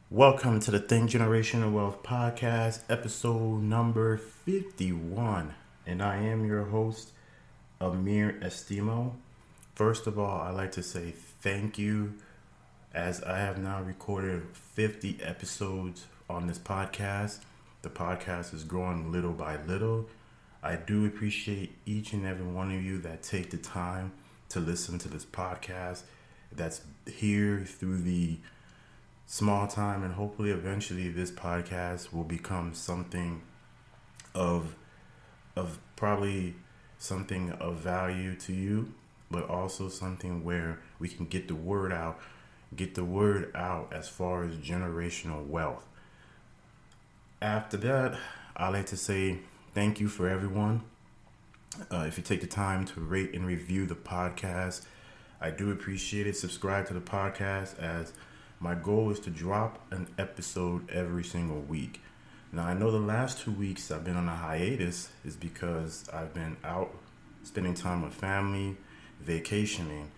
Welcome to the Think Generational Wealth Podcast, episode number 51. And I am your host, Amir Estimo. First of all, I'd like to say thank you as I have now recorded 50 episodes on this podcast. The podcast is growing little by little. I do appreciate each and every one of you that take the time to listen to this podcast, that's here through the small time, and hopefully eventually this podcast will become something of probably something of value to you, but also something where we can get the word out as far as generational wealth. After that, I like to say thank you for everyone. If you take the time to rate and review the podcast, I do appreciate it. Subscribe to the podcast, as my goal is to drop an episode every single week. Now, I know the last 2 weeks I've been on a hiatus is because I've been out spending time with family, vacationing.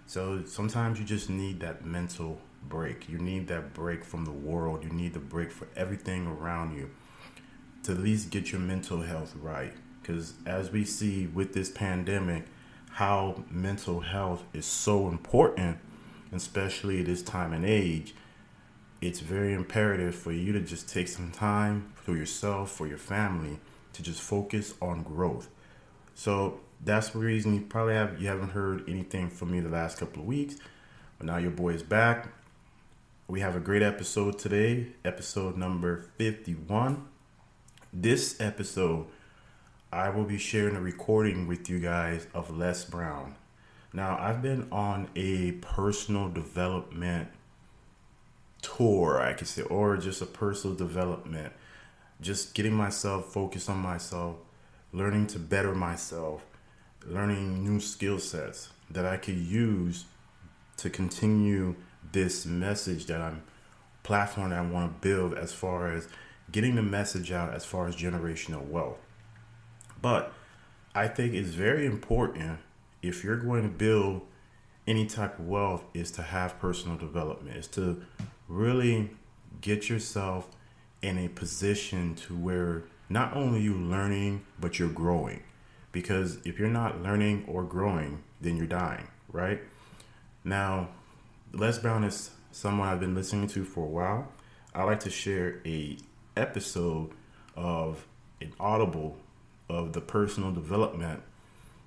So sometimes you just need that mental break. You need that break from the world. You need the break for everything around you to at least get your mental health right. Because as we see with this pandemic, how mental health is so important, especially at this time and age, it's very imperative for you to just take some time for yourself, for your family, to just focus on growth. So that's the reason you haven't heard anything from me the last couple of weeks. But now your boy is back. We have a great episode today, episode number 51. This episode, I will be sharing a recording with you guys of Les Brown. Now, I've been on a personal development tour, I could say, or just a personal development, just getting myself focused on myself, learning to better myself, learning new skill sets that I could use to continue this message platform that I want to build, as far as getting the message out as far as generational wealth. But I think it's very important, if you're going to build any type of wealth, is to have personal development, is to really get yourself in a position to where not only you learning, but you're growing. Because if you're not learning or growing, then you're dying, right? Now, Les Brown is someone I've been listening to for a while. I like to share a episode of an audible of the personal development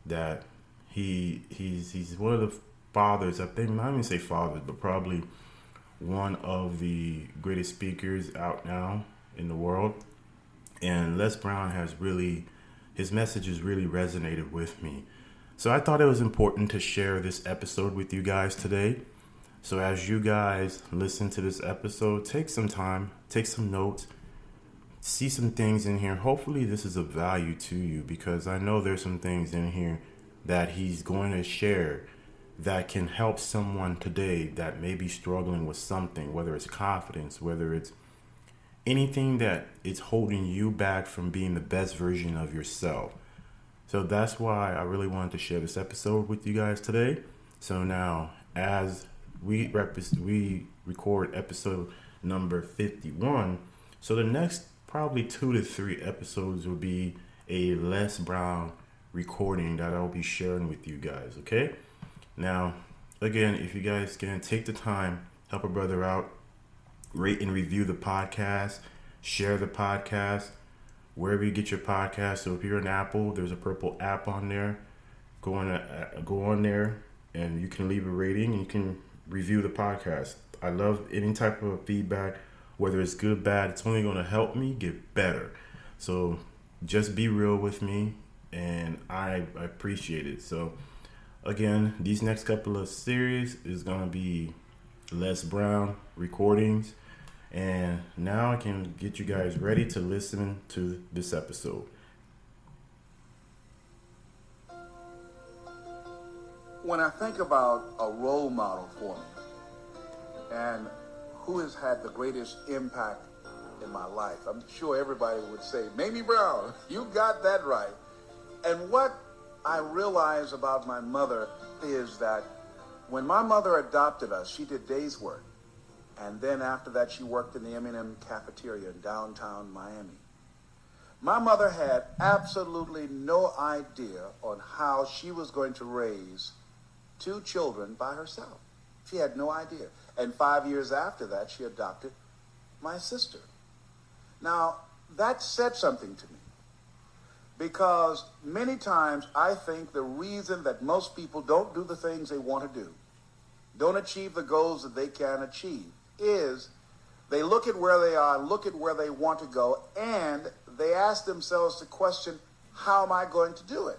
that he's one of the fathers, I think, not even say fathers, but probably one of the greatest speakers out now in the world. And Les Brown his message has really resonated with me. So I thought it was important to share this episode with you guys today. So as you guys listen to this episode, take some time, take some notes, see some things in here. Hopefully this is of value to you, because I know there's some things in here that he's going to share that can help someone today that may be struggling with something, whether it's confidence, whether it's anything that is holding you back from being the best version of yourself. So that's why I really wanted to share this episode with you guys today. So now, as we record episode number 51, so the next probably 2 to 3 episodes will be a Les Brown recording that I'll be sharing with you guys, okay? Now, again, if you guys can take the time, help a brother out, rate and review the podcast, share the podcast, wherever you get your podcast. So if you're an Apple, there's a purple app on there. Go on there, and you can leave a rating, and you can review the podcast. I love any type of feedback, whether it's good, bad. It's only going to help me get better. So just be real with me, and I appreciate it. So again, these next couple of series is going to be Les Brown recordings. And now I can get you guys ready to listen to this episode. When I think about a role model for me and who has had the greatest impact in my life, I'm sure everybody would say, Mamie Brown, you got that right. And what I realize about my mother is that when my mother adopted us, she did days work. And then after that, she worked in the M&M cafeteria in downtown Miami. My mother had absolutely no idea on how she was going to raise 2 children by herself. She had no idea. And 5 years after that, she adopted my sister. Now, that said something to me, because many times I think the reason that most people don't do the things they want to do, don't achieve the goals that they can achieve, is they look at where they are, look at where they want to go, and they ask themselves the question, how am I going to do it?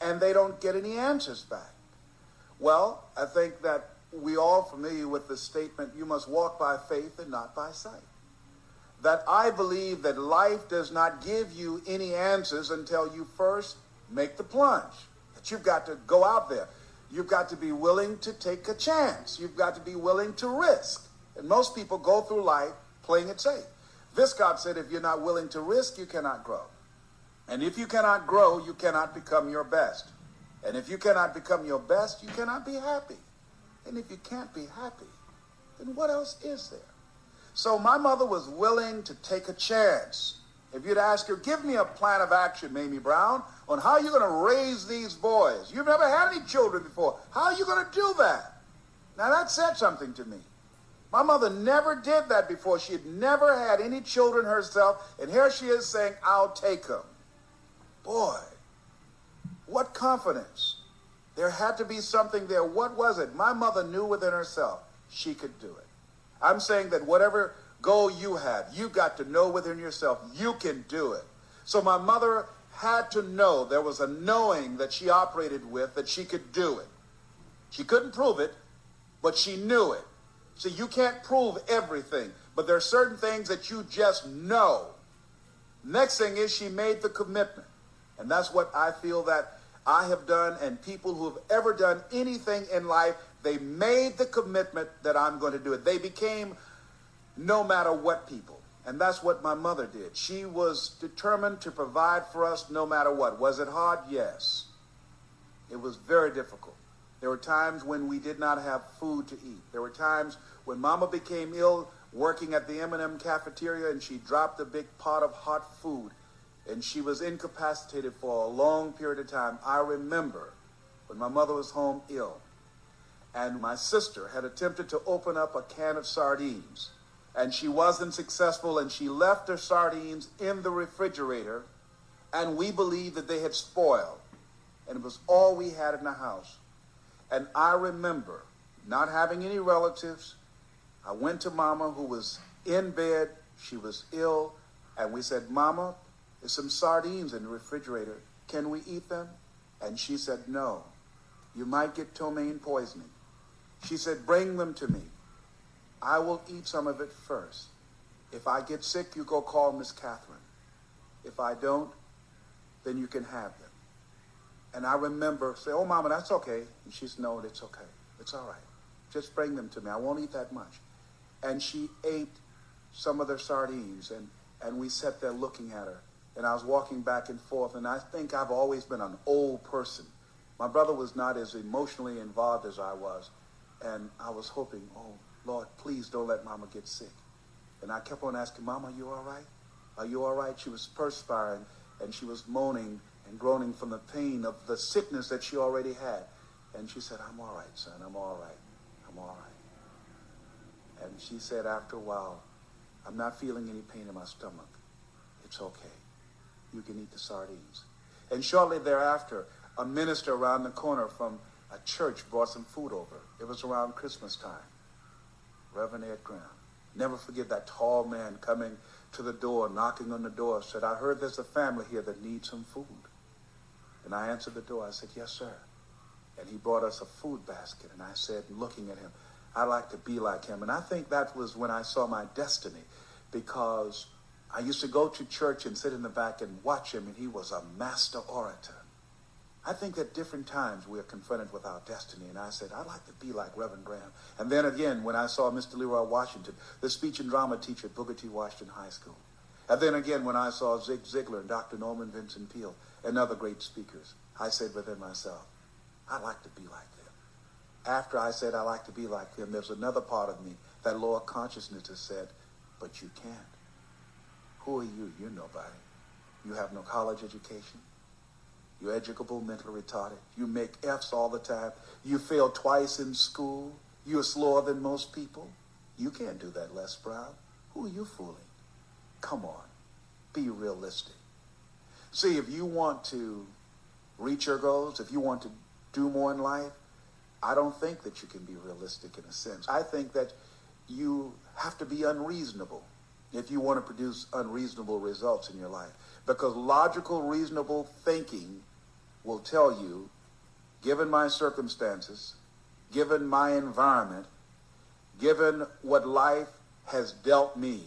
And they don't get any answers back. Well, I think that we all familiar with the statement, you must walk by faith and not by sight. That I believe that life does not give you any answers until you first make the plunge. That you've got to go out there. You've got to be willing to take a chance. You've got to be willing to risk. And most people go through life playing it safe. Viscott said, if you're not willing to risk, you cannot grow. And if you cannot grow, you cannot become your best. And if you cannot become your best, you cannot be happy. And if you can't be happy, then what else is there? So my mother was willing to take a chance. If you'd ask her, give me a plan of action, Mamie Brown, on how you're going to raise these boys. You've never had any children before. How are you going to do that? Now that said something to me. My mother never did that before. She had never had any children herself. And here she is saying, I'll take them. Boy, what confidence. There had to be something there. What was it? My mother knew within herself she could do it. I'm saying that whatever goal you have, you got to know within yourself you can do it. So my mother had to know, there was a knowing that she operated with, that she could do it. She couldn't prove it, but she knew it. See, you can't prove everything, but there are certain things that you just know. Next thing is she made the commitment. And that's what I feel that I have done, and people who have ever done anything in life, they made the commitment that I'm going to do it. They became no matter what people. And that's what my mother did. She was determined to provide for us no matter what. Was it hard? Yes. It was very difficult. There were times when we did not have food to eat. There were times when Mama became ill working at the M&M cafeteria, and she dropped a big pot of hot food, and she was incapacitated for a long period of time. I remember when my mother was home ill, and my sister had attempted to open up a can of sardines, and she wasn't successful, and she left her sardines in the refrigerator, and we believed that they had spoiled, and it was all we had in the house. And I remember not having any relatives. I went to Mama, who was in bed. She was ill, and we said, Mama, there's some sardines in the refrigerator. Can we eat them? And she said, no, you might get ptomaine poisoning. She said, bring them to me. I will eat some of it first. If I get sick, you go call Miss Catherine. If I don't, then you can have them. And I remember saying, oh, Mama, that's okay. And she said, no, it's okay. It's all right. Just bring them to me. I won't eat that much. And she ate some of their sardines, and we sat there looking at her. And I was walking back and forth, and I think I've always been an old person. My brother was not as emotionally involved as I was, and I was hoping, oh, Lord, please don't let Mama get sick. And I kept on asking, Mama, are you all right? Are you all right? She was perspiring, and she was moaning and groaning from the pain of the sickness that she already had. And she said, I'm all right, son, I'm all right. I'm all right. And she said after a while, I'm not feeling any pain in my stomach. It's okay. You can eat the sardines. And shortly thereafter, a minister around the corner from a church brought some food over. It was around Christmas time. Reverend Ed Graham. Never forget that tall man coming to the door, knocking on the door, said, I heard there's a family here that needs some food. And I answered the door. I said, yes, sir. And he brought us a food basket. And I said, looking at him, I'd like to be like him. And I think that was when I saw my destiny, because I used to go to church and sit in the back and watch him, and he was a master orator. I think at different times we are confronted with our destiny, and I said, I'd like to be like Reverend Graham. And then again, when I saw Mr. Leroy Washington, the speech and drama teacher at Booker T. Washington High School. And then again, when I saw Zig Ziglar and Dr. Norman Vincent Peale and other great speakers, I said within myself, I'd like to be like them. after I said I like to be like him, there's another part of me, that lower consciousness that said, but you can't. Who are you? You're nobody. You have no college education. You're educable, mentally retarded. You make F's all the time. You fail twice in school. You're slower than most people. You can't do that, Les Brown. Who are you fooling? Come on. Be realistic. See, if you want to reach your goals, if you want to do more in life, I don't think that you can be realistic in a sense. I think that you have to be unreasonable if you want to produce unreasonable results in your life. Because logical, reasonable thinking will tell you, given my circumstances, given my environment, given what life has dealt me,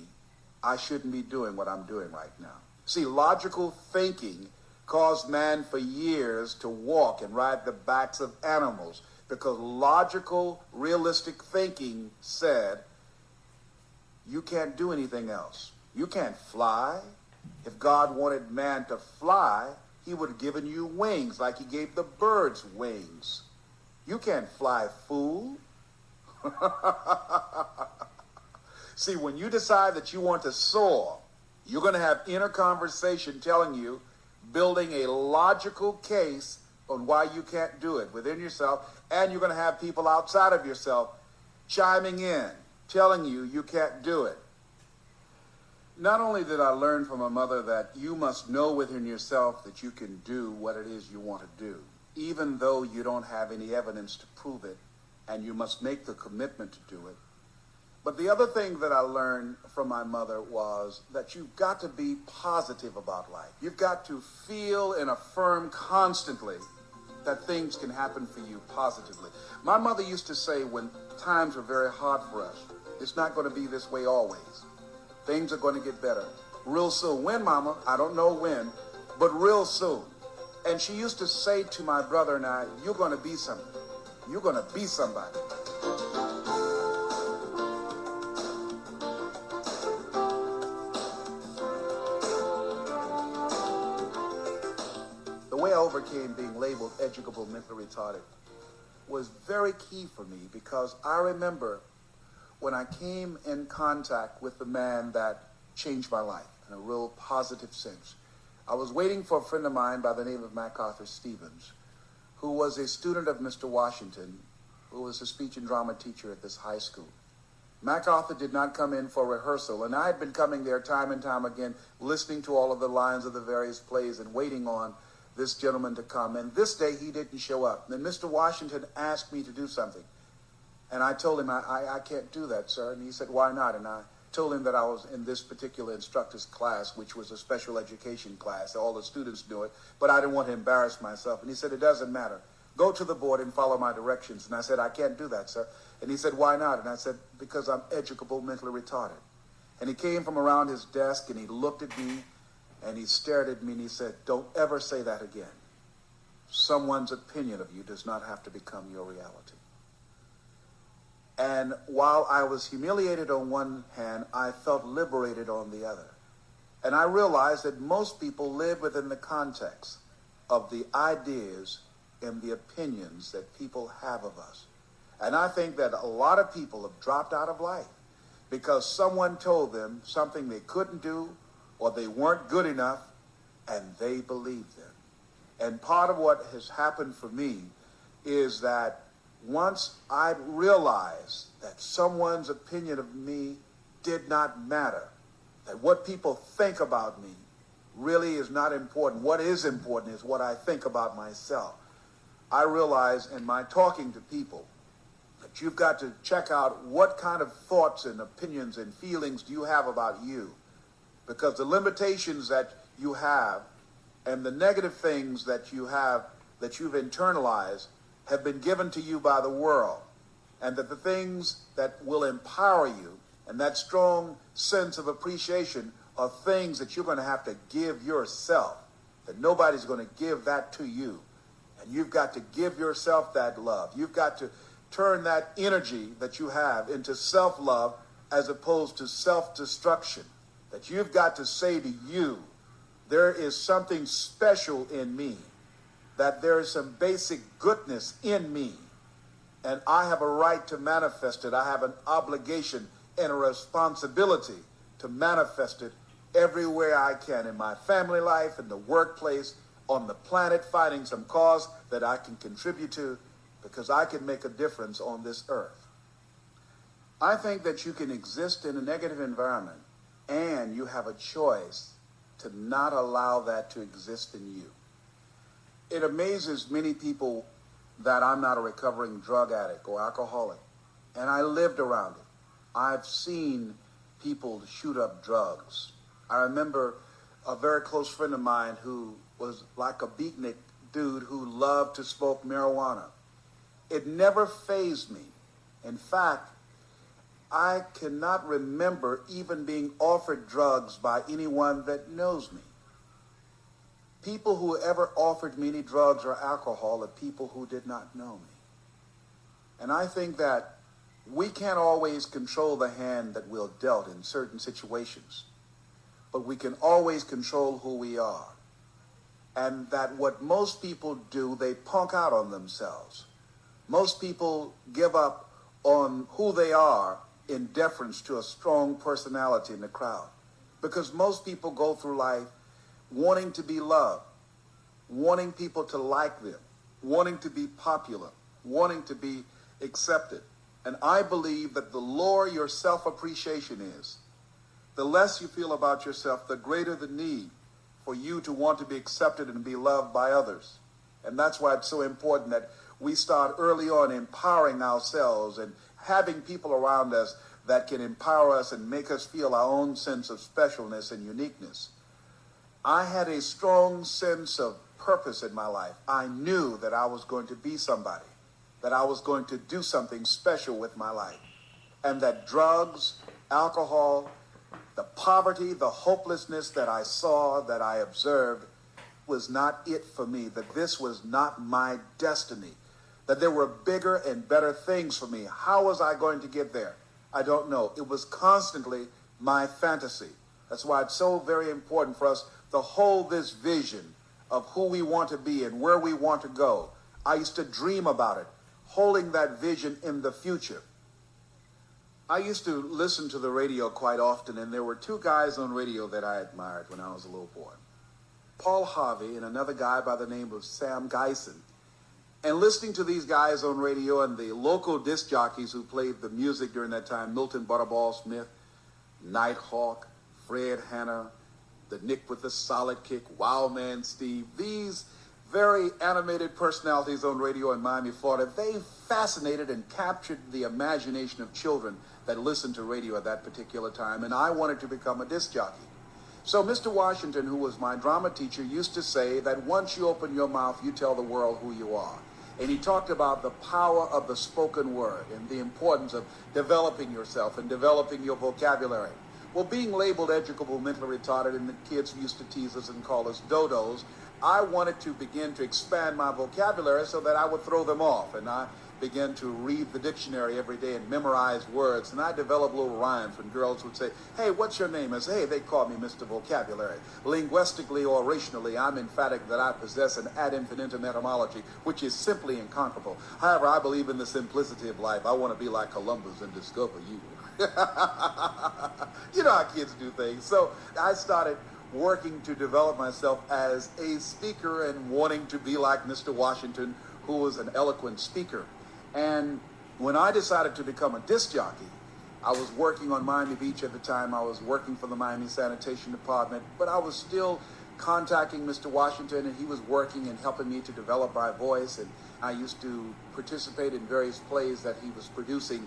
I shouldn't be doing what I'm doing right now. See, logical thinking caused man for years to walk and ride the backs of animals because logical, realistic thinking said, you can't do anything else. You can't fly. If God wanted man to fly, he would have given you wings like he gave the birds wings. You can't fly, fool. See, when you decide that you want to soar, you're going to have inner conversation telling you, building a logical case on why you can't do it within yourself, and you're going to have people outside of yourself chiming in, telling you you can't do it. Not only did I learn from my mother that you must know within yourself that you can do what it is you want to do, even though you don't have any evidence to prove it, and you must make the commitment to do it. But the other thing that I learned from my mother was that you've got to be positive about life. You've got to feel and affirm constantly that things can happen for you positively. My mother used to say when times were very hard for us, it's not going to be this way always. Things are going to get better real soon. When, Mama? I don't know when, but real soon. And she used to say to my brother and I, you're going to be something. You're going to be somebody. The way I overcame being labeled educable, mentally retarded was very key for me because I remember when I came in contact with the man that changed my life in a real positive sense. I was waiting for a friend of mine by the name of MacArthur Stevens, who was a student of Mr. Washington, who was a speech and drama teacher at this high school. MacArthur did not come in for rehearsal, and I had been coming there time and time again, listening to all of the lines of the various plays and waiting on this gentleman to come. And this day he didn't show up. Then Mr. Washington asked me to do something. And I told him, I can't do that, sir. And he said, why not? And I told him that I was in this particular instructor's class, which was a special education class. All the students knew it, but I didn't want to embarrass myself. And he said, it doesn't matter. Go to the board and follow my directions. And I said, I can't do that, sir. And he said, why not? And I said, because I'm educable, mentally retarded. And he came from around his desk and he looked at me and he stared at me and he said, don't ever say that again. Someone's opinion of you does not have to become your reality. And while I was humiliated on one hand, I felt liberated on the other. And I realized that most people live within the context of the ideas and the opinions that people have of us. And I think that a lot of people have dropped out of life because someone told them something they couldn't do or they weren't good enough, and they believed them. And part of what has happened for me is that once I realized that someone's opinion of me did not matter, that what people think about me really is not important. What is important is what I think about myself. I realize in my talking to people that you've got to check out what kind of thoughts and opinions and feelings do you have about you, because the limitations that you have and the negative things that you have that you've internalized have been given to you by the world, and that the things that will empower you and that strong sense of appreciation are things that you're going to have to give yourself, that nobody's going to give that to you. And you've got to give yourself that love. You've got to turn that energy that you have into self-love as opposed to self-destruction. That you've got to say to you, there is something special in me, that there is some basic goodness in me, And I have a right to manifest it. I have an obligation and a responsibility to manifest it everywhere I can, in my family life, in the workplace, on the planet, finding some cause that I can contribute to, because I can make a difference on this earth. I think that you can exist in a negative environment and you have a choice to not allow that to exist in you. It amazes many people that I'm not a recovering drug addict or alcoholic, and I lived around it. I've seen people shoot up drugs. I remember a very close friend of mine who was like a beatnik dude who loved to smoke marijuana. It never fazed me. In fact, I cannot remember even being offered drugs by anyone that knows me. People who ever offered me any drugs or alcohol are people who did not know me. And I think that we can't always control the hand that we're dealt in certain situations, but we can always control who we are. And that what most people do, they punk out on themselves. Most people give up on who they are in deference to a strong personality in the crowd. Because most people go through life wanting to be loved, wanting people to like them, wanting to be popular, wanting to be accepted. And I believe that the lower your self-appreciation is, the less you feel about yourself, the greater the need for you to want to be accepted and be loved by others. And that's why it's so important that we start early on empowering ourselves and having people around us that can empower us and make us feel our own sense of specialness and uniqueness. I had a strong sense of purpose in my life. I knew that I was going to be somebody, that I was going to do something special with my life, and that drugs, alcohol, the poverty, the hopelessness that I saw, that I observed, was not it for me, that this was not my destiny, that there were bigger and better things for me. How was I going to get there? I don't know. It was constantly my fantasy. That's why it's so very important for us to hold this vision of who we want to be and where we want to go. I used to dream about it, holding that vision in the future. I used to listen to the radio quite often, and there were two guys on radio that I admired when I was a little boy. Paul Harvey and another guy by the name of Sam Geisen. And listening to these guys on radio and the local disc jockeys who played the music during that time, Milton Butterball Smith, Nighthawk, Fred Hanna, the Nick with the Solid Kick, Wild Man Steve, these very animated personalities on radio in Miami, Florida, they fascinated and captured the imagination of children that listened to radio at that particular time, and I wanted to become a disc jockey. So Mr. Washington, who was my drama teacher, used to say that once you open your mouth, you tell the world who you are. And he talked about the power of the spoken word and the importance of developing yourself and developing your vocabulary. Well, being labeled educable, mentally retarded, and the kids used to tease us and call us dodos, I wanted to begin to expand my vocabulary so that I would throw them off. And I began to read the dictionary every day and memorize words. And I developed little rhymes when girls would say, "Hey, what's your name?" I say, "Hey, they call me Mr. Vocabulary." Linguistically or rationally, I'm emphatic that I possess an ad infinitum etymology, which is simply incomparable. However, I believe in the simplicity of life. I want to be like Columbus and discover you. You know how kids do things. So I started working to develop myself as a speaker and wanting to be like Mr. Washington, who was an eloquent speaker. And when I decided to become a disc jockey, I was working on Miami Beach at the time. I was working for the Miami Sanitation Department, but I was still contacting Mr. Washington, and he was working and helping me to develop my voice. And I used to participate in various plays that he was producing.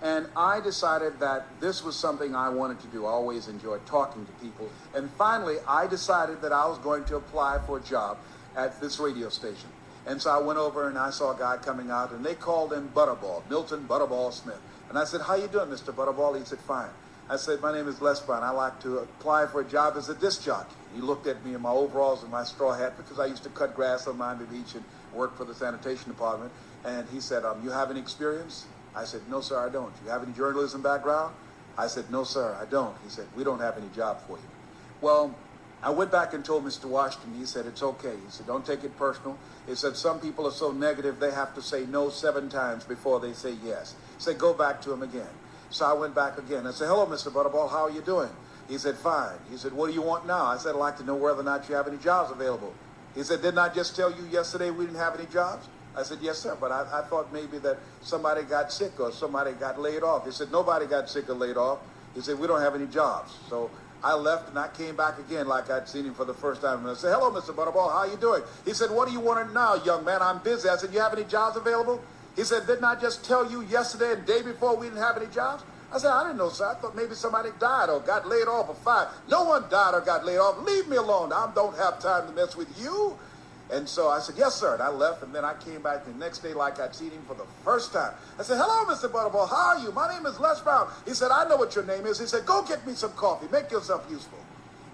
And I decided that this was something I wanted to do. I always enjoyed talking to people. And finally, I decided that I was going to apply for a job at this radio station. And so I went over and I saw a guy coming out, and they called him Butterball, Milton Butterball Smith. And I said, "How you doing, Mr. Butterball?" He said, "Fine." I said, "My name is Les Brown. I like to apply for a job as a disc jockey." He looked at me in my overalls and my straw hat, because I used to cut grass on Miami Beach and work for the sanitation department. And he said, "You have any experience?" I said, "No, sir, I don't." "You have any journalism background?" I said, "No, sir, I don't." He said, "We don't have any job for you." Well, I went back and told Mr. Washington. He said, it's okay. He said, don't take it personal. He said, some people are so negative they have to say no 7 times before they say yes. He said, go back to him again. So I went back again. I said, hello, Mr. Butterball, how are you doing? He said, fine. He said, what do you want now? I said, I'd like to know whether or not you have any jobs available. He said, didn't I just tell you yesterday we didn't have any jobs? I said, yes, sir, but I thought maybe that somebody got sick or somebody got laid off. He said, nobody got sick or laid off. He said, we don't have any jobs. So I left and I came back again like I'd seen him for the first time. And I said, hello, Mr. Butterball, how you doing? He said, what do you want now, young man? I'm busy. I said, you have any jobs available? He said, didn't I just tell you yesterday and the day before we didn't have any jobs? I said, I didn't know, sir. I thought maybe somebody died or got laid off or fired. No one died or got laid off. Leave me alone. I don't have time to mess with you. And so I said, yes, sir. And I left, and then I came back the next day like I'd seen him for the first time. I said, hello, Mr. Butterball. How are you? My name is Les Brown. He said, I know what your name is. He said, go get me some coffee. Make yourself useful.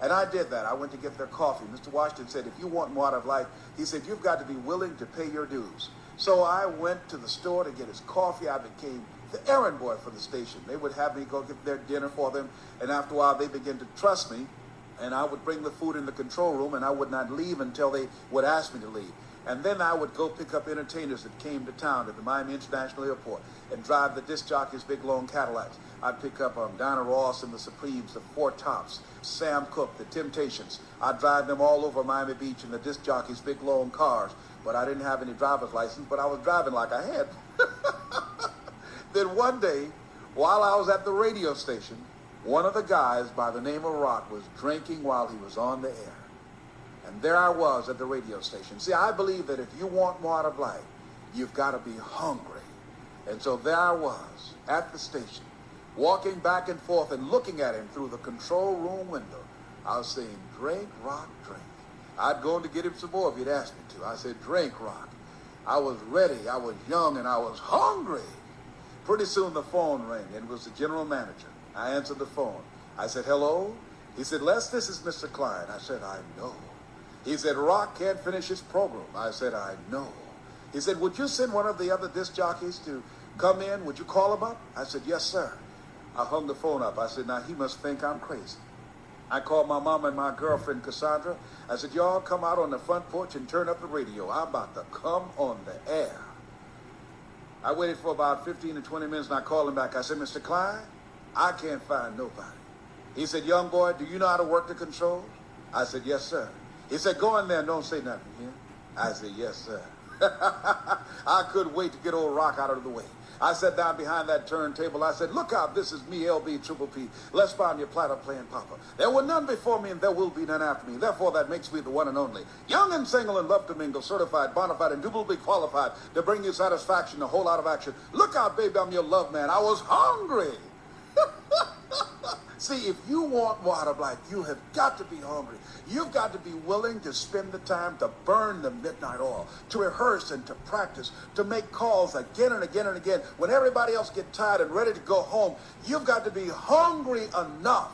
And I did that. I went to get their coffee. Mr. Washington said, if you want more out of life, he said, you've got to be willing to pay your dues. So I went to the store to get his coffee. I became the errand boy for the station. They would have me go get their dinner for them. And after a while, they began to trust me. And I would bring the food in the control room, and I would not leave until they would ask me to leave. And then I would go pick up entertainers that came to town at the Miami International Airport and drive the disc jockeys' big, long Cadillacs. I'd pick up Diana Ross and the Supremes, the Four Tops, Sam Cooke, the Temptations. I'd drive them all over Miami Beach in the disc jockeys' big, long cars. But I didn't have any driver's license, but I was driving like I had. Then one day, while I was at the radio station, one of the guys by the name of Rock was drinking while he was on the air. And there I was at the radio station. See, I believe that if you want more out of life, you've got to be hungry. And so there I was at the station, walking back and forth and looking at him through the control room window. I was saying, drink, Rock, drink. I'd go in to get him some more if he'd asked me to. I said, drink, Rock. I was ready, I was young, and I was hungry. Pretty soon the phone rang, and it was the general manager. I answered the phone. I said, hello? He said, Les, this is Mr. Klein. I said, I know. He said, Rock can't finish his program. I said, I know. He said, would you send one of the other disc jockeys to come in? Would you call him up? I said, yes, sir. I hung the phone up. I said, now he must think I'm crazy. I called my mom and my girlfriend, Cassandra. I said, y'all come out on the front porch and turn up the radio. I'm about to come on the air. I waited for about 15 to 20 minutes, and I called him back. I said, Mr. Klein, I can't find nobody. He said, young boy, do you know how to work the controls? I said, yes, sir. He said, go in there and don't say nothing here. I said, yes, sir. I couldn't wait to get old Rock out of the way. I sat down behind that turntable. I said, look out, this is me, LB Triple P, Les Brown, your platter playing papa. There were none before me, and there will be none after me. Therefore, that makes me the one and only. Young and single and love to mingle, certified, bona fide, indubitably qualified to bring you satisfaction, a whole lot of action. Look out, baby, I'm your love man. I was hungry. See, if you want more out of life, you have got to be hungry. You've got to be willing to spend the time to burn the midnight oil, to rehearse and to practice, to make calls again and again and again. When everybody else gets tired and ready to go home, you've got to be hungry enough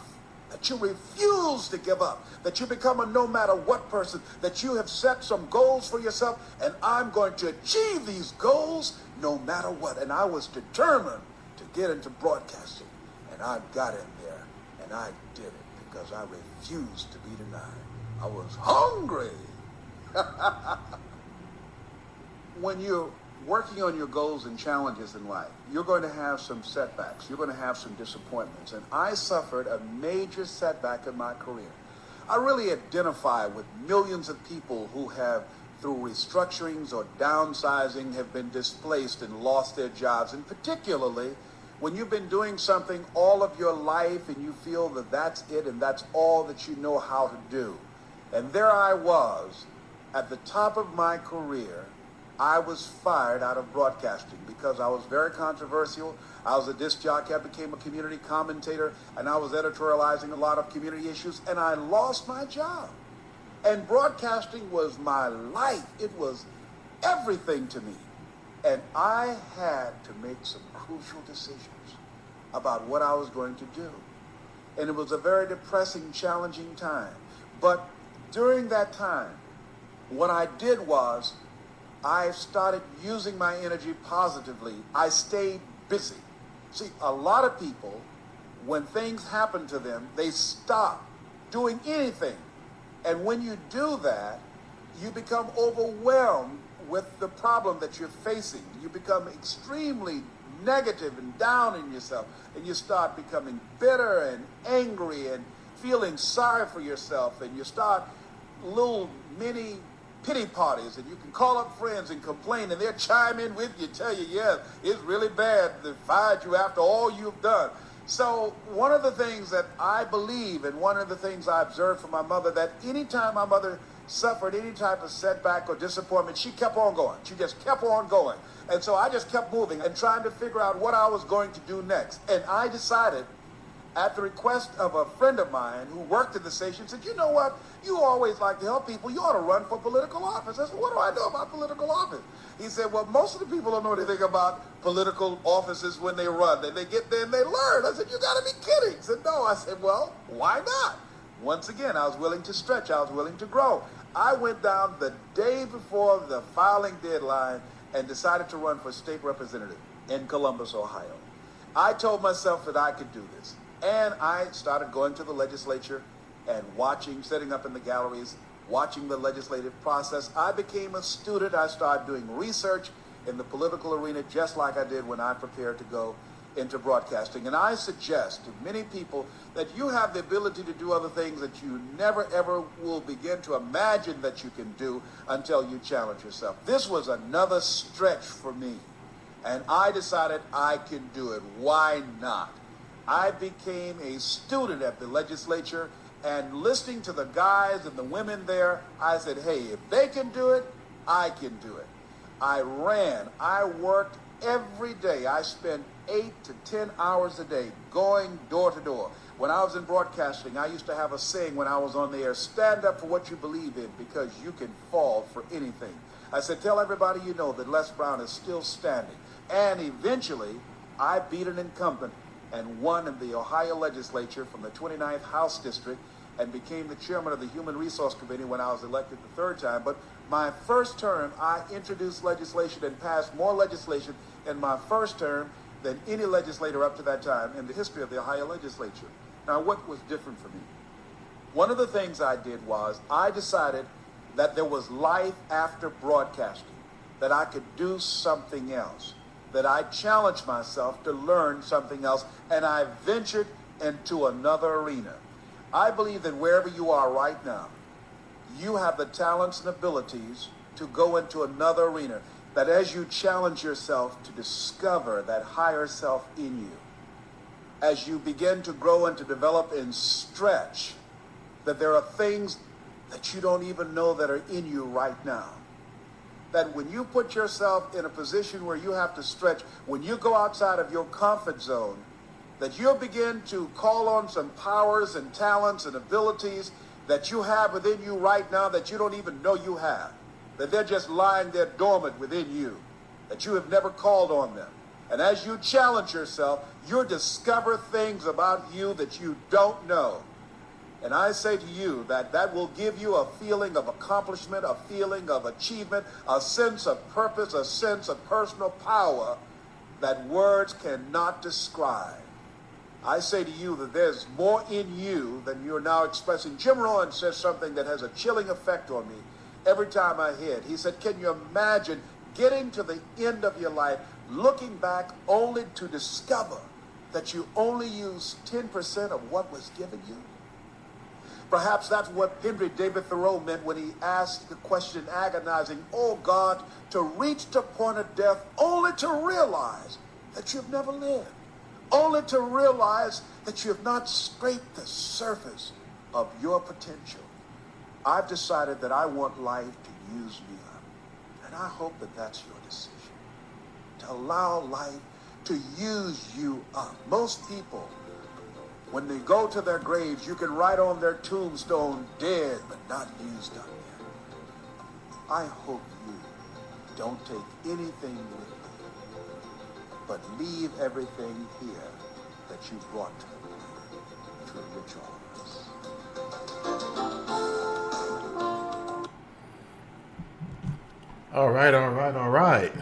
that you refuse to give up, that you become a no matter what person, that you have set some goals for yourself, and I'm going to achieve these goals no matter what. And I was determined to get into broadcasting, and I got in there, and I did it because I refused to be denied. I was hungry. When you're working on your goals and challenges in life, you're going to have some setbacks. You're going to have some disappointments. And I suffered a major setback in my career. I really identify with millions of people who have, through restructurings or downsizing, have been displaced and lost their jobs. And particularly when you've been doing something all of your life and you feel that that's it and that's all that you know how to do. And there I was at the top of my career. I was fired out of broadcasting because I was very controversial. I was a disc jockey. I became a community commentator, and I was editorializing a lot of community issues, and I lost my job. And broadcasting was my life. It was everything to me. And I had to make some crucial decisions about what I was going to do. And it was a very depressing, challenging time. But during that time, what I did was I started using my energy positively. I stayed busy. See, a lot of people, when things happen to them, they stop doing anything And when you do that, you become overwhelmed with the problem that you're facing. You become extremely negative and down in yourself, and you start becoming bitter and angry and feeling sorry for yourself, and you start little mini pity parties, and you can call up friends and complain, and they'll chime in with you, tell you, yeah, it's really bad, they fired you after all you've done. So one of the things that I believe, and one of the things I observed from my mother, that anytime my mother suffered any type of setback or disappointment, she kept on going. She just kept on going. And so I just kept moving and trying to figure out what I was going to do next. And I decided, at the request of a friend of mine who worked at the station, said, you know what, you always like to help people, you ought to run for political office. I said, what do I know about political office? He said, well, most of the people don't know anything about political offices when they run. They get there and they learn. I said, you got to be kidding. He said, no. I said, well, why not? Once again, I was willing to stretch. I was willing to grow. I went down the day before the filing deadline and decided to run for state representative in Columbus, Ohio. I told myself that I could do this. And I started going to the legislature and watching, sitting up in the galleries, watching the legislative process. I became a student. I started doing research in the political arena just like I did when I prepared to go into broadcasting. And I suggest to many people that you have the ability to do other things that you never ever will begin to imagine that you can do until you challenge yourself. This was another stretch for me, and I decided I can do it. Why not? I became a student at the legislature, and listening to the guys and the women there, I said, hey, if they can do it, I can do it. I ran. I worked every day. I spent 8 to 10 hours a day going door to door. When I was in broadcasting, I used to have a saying when I was on the air, stand up for what you believe in because you can fall for anything. I said, tell everybody you know that Les Brown is still standing. And eventually, I beat an incumbent and won in the Ohio legislature from the 29th House District and became the chairman of the Human Resource Committee when I was elected the third time. But my first term, I introduced legislation and passed more legislation in my first term than any legislator up to that time in the history of the Ohio legislature. Now, what was different for me? One of the things I did was I decided that there was life after broadcasting, that I could do something else, that I challenged myself to learn something else, and I ventured into another arena. I believe that wherever you are right now, you have the talents and abilities to go into another arena, that as you challenge yourself to discover that higher self in you, as you begin to grow and to develop and stretch, that there are things that you don't even know that are in you right now. That when you put yourself in a position where you have to stretch, when you go outside of your comfort zone, that you'll begin to call on some powers and talents and abilities that you have within you right now that you don't even know you have. That they're just lying there dormant within you, that you have never called on them. And as you challenge yourself, you'll discover things about you that you don't know. And I say to you that that will give you a feeling of accomplishment, a feeling of achievement, a sense of purpose, a sense of personal power that words cannot describe. I say to you that there's more in you than you're now expressing. Jim Rohn says something that has a chilling effect on me every time I hear it. He said, can you imagine getting to the end of your life, looking back only to discover that you only used 10% of what was given you? Perhaps that's what Henry David Thoreau meant when he asked the question agonizing, oh God, to reach the point of death only to realize that you've never lived. Only to realize that you have not scraped the surface of your potential. I've decided that I want life to use me up. And I hope that that's your decision. To allow life to use you up. Most people, when they go to their graves, you can write on their tombstone, dead but not used up yet. I hope you don't take anything with you, but leave everything here that you brought to enrich all of us. All right.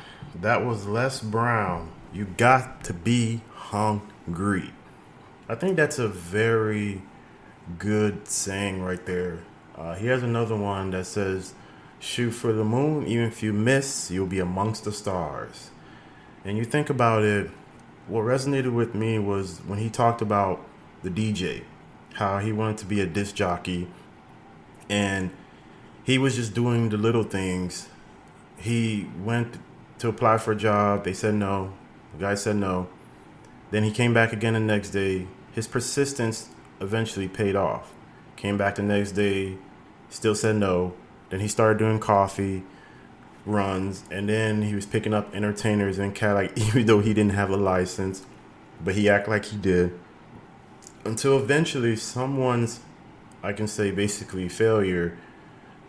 That was Les Brown. You got to be hungry. I think that's a very good saying right there He has another one that says, shoot for the moon, even if you miss, you'll be amongst the stars. And you think about it, what resonated with me was when he talked about the DJ, how he wanted to be a disc jockey, and he was just doing the little things. He went to apply for a job. They said no. The guy said no. Then he came back again the next day. His persistence eventually paid off. Came back the next day, still said no. Then he started doing coffee runs, and then he was picking up entertainers in Cadillac, even though he didn't have a license, but he acted like he did. Until eventually someone's, I can say basically failure,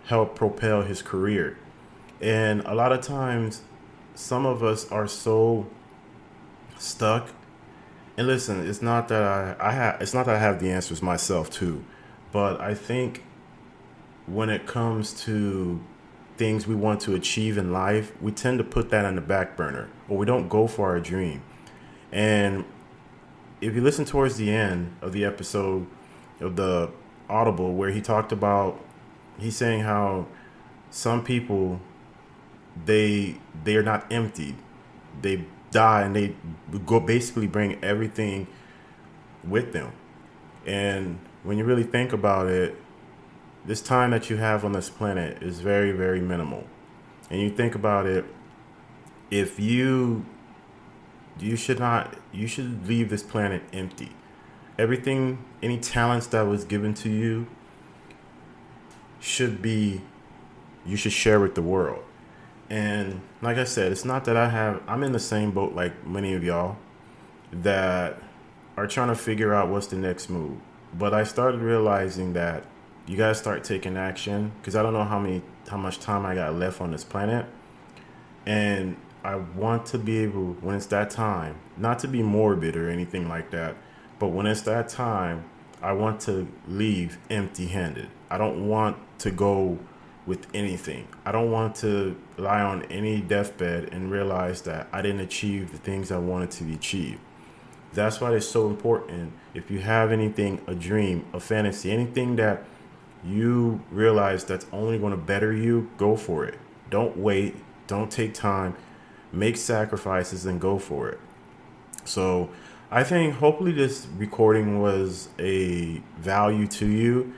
helped propel his career. And a lot of times, some of us are so stuck. And listen, it's not that it's not that I have the answers myself too, but I think when it comes to things we want to achieve in life, we tend to put that on the back burner, or we don't go for our dream. And if you listen towards the end of the episode of the Audible, where he talked about, he's saying how some people, they're not empty, they die, and they go basically bring everything with them. And when you really think about it, this time that you have on this planet is very, very minimal. And you think about it, if you should leave this planet empty. Everything, any talents that was given to you you should share with the world. And like I said, it's not that I'm in the same boat like many of y'all that are trying to figure out what's the next move. But I started realizing that you gotta start taking action, because I don't know how much time I got left on this planet. And I want to be able, when it's that time, not to be morbid or anything like that, but when it's that time, I want to leave empty-handed. I don't want to go with anything. I don't want to lie on any deathbed and realize that I didn't achieve the things I wanted to achieve. That's why it's so important. If you have anything, a dream, a fantasy, anything that you realize that's only going to better you, go for it. Don't wait. Don't take time. Make sacrifices and go for it. So I think hopefully this recording was a value to you.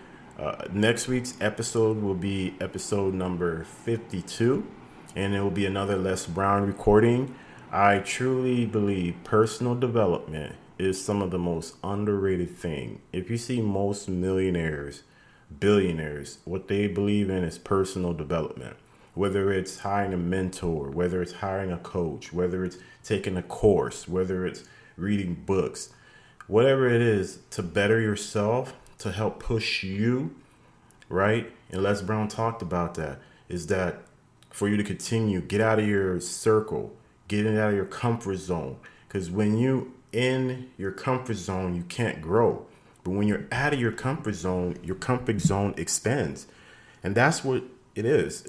Next week's episode will be episode number 52, and it will be another Les Brown recording. I truly believe personal development is some of the most underrated thing. If you see most millionaires, billionaires, what they believe in is personal development. Whether it's hiring a mentor, whether it's hiring a coach, whether it's taking a course, whether it's reading books, whatever it is to better yourself, to help push you, right? And Les Brown talked about that, is that for you to continue, get out of your circle, get out of your comfort zone. Because when you in your comfort zone, you can't grow. But when you're out of your comfort zone expands. And that's what it is.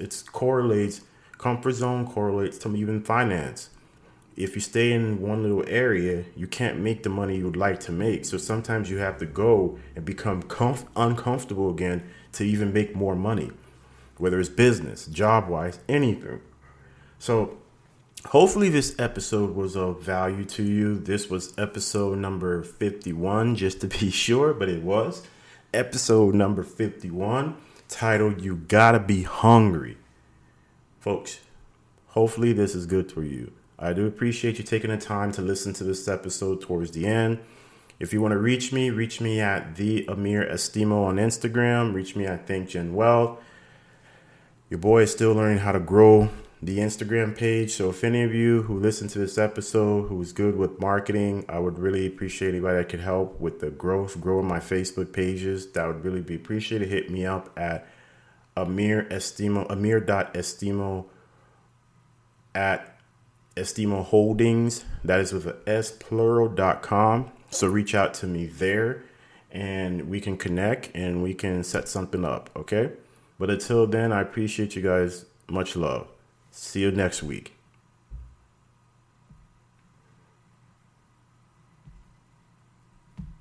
Comfort zone correlates to even finance. If you stay in one little area, you can't make the money you would like to make. So sometimes you have to go and become uncomfortable again to even make more money, whether it's business, job-wise, anything. So hopefully this episode was of value to you. This was episode number 51, just to be sure, but it was episode number 51, titled You Gotta Be Hungry. Folks, hopefully this is good for you. I do appreciate you taking the time to listen to this episode towards the end. If you want to reach me at the Amir Estimo on Instagram. Reach me at Think Gen Wealth. Your boy is still learning how to grow the Instagram page. So if any of you who listen to this episode who is good with marketing, I would really appreciate anybody that could help with the growing my Facebook pages. That would really be appreciated. Hit me up at amir.estimo at Estimo Holdings. That is with a S plural.com. So reach out to me there and we can connect and we can set something up. Okay. But until then, I appreciate you guys. Much love. See you next week.